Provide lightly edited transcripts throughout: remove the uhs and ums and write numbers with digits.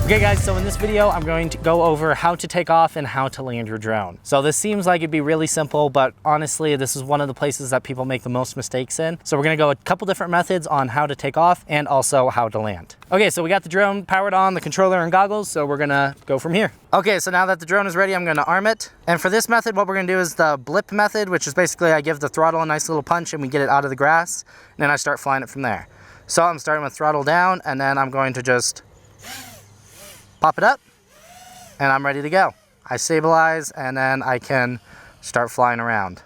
Okay guys, so in this video, I'm going to go over how to take off and how to land your drone. So this seems like it'd be really simple, but honestly, this is one of the places that people make the most mistakes in. So we're gonna go a couple different methods on how to take off and also how to land. Okay, so we got the drone powered on, the controller and goggles, so we're gonna go from here. Okay, so now that the drone is ready, I'm gonna arm it. And for this method, what we're gonna do is the blip method, which is basically I give the throttle a nice little punch and we get it out of the grass, and then I start flying it from there. So I'm starting with throttle down, and then I'm going to just pop it up, and I'm ready to go. I stabilize, and then I can start flying around.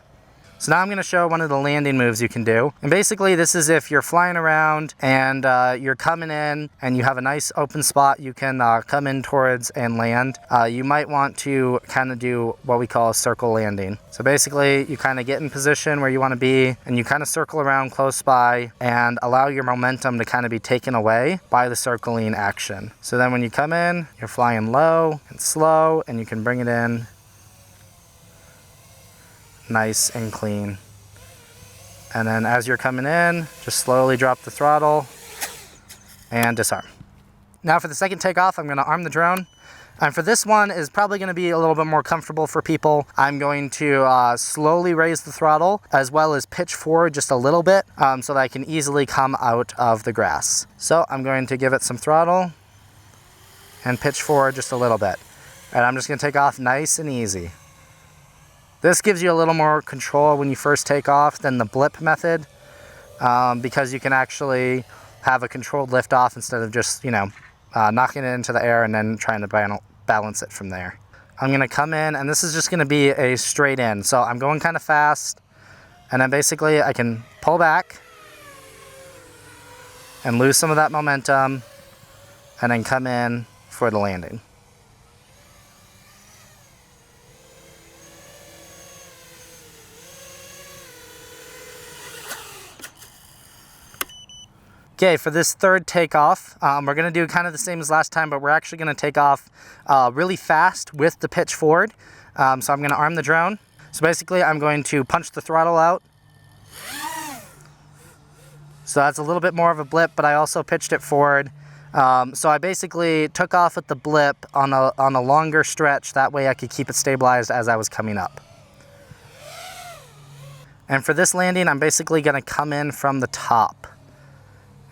So now I'm gonna show one of the landing moves you can do. And basically this is if you're flying around and you're coming in and you have a nice open spot you can come in towards and land. You might want to kind of do what we call a circle landing. So basically you kind of get in position where you want to be and you kind of circle around close by and allow your momentum to kind of be taken away by the circling action. So then when you come in, you're flying low and slow and you can bring it in nice and clean. And then as you're coming in, just slowly drop the throttle and disarm. Now for the second takeoff, I'm going to arm the drone. And for this one is probably going to be a little bit more comfortable for people. I'm going to slowly raise the throttle as well as pitch forward just a little bit so that I can easily come out of the grass. So I'm going to give it some throttle and pitch forward just a little bit. And I'm just going to take off nice and easy. This gives you a little more control when you first take off than the blip method because you can actually have a controlled liftoff instead of just, knocking it into the air and then trying to balance it from there. I'm going to come in, and this is just going to be a straight in. So I'm going kind of fast, and then basically I can pull back and lose some of that momentum and then come in for the landing. Okay, for this third takeoff, we're going to do kind of the same as last time, but we're actually going to take off really fast with the pitch forward. So I'm going to arm the drone. So basically, I'm going to punch the throttle out. So that's a little bit more of a blip, but I also pitched it forward. So I basically took off with the blip on a longer stretch. That way I could keep it stabilized as I was coming up. And for this landing, I'm basically going to come in from the top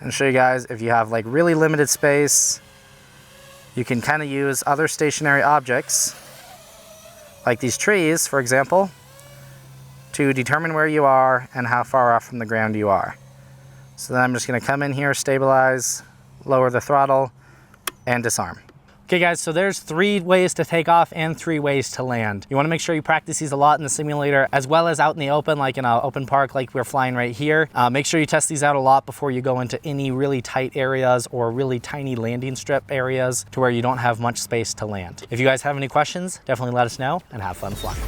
and show you guys if you have like really limited space, you can kind of use other stationary objects like these trees, for example, to determine where you are and how far off from the ground you are. So then I'm just going to come in here, stabilize, lower the throttle, and disarm. Okay guys, so there's 3 ways to take off and 3 ways to land. You want to make sure you practice these a lot in the simulator as well as out in the open, like in an open park like we're flying right here. Make sure you test these out a lot before you go into any really tight areas or really tiny landing strip areas to where you don't have much space to land. If you guys have any questions, definitely let us know and have fun flying.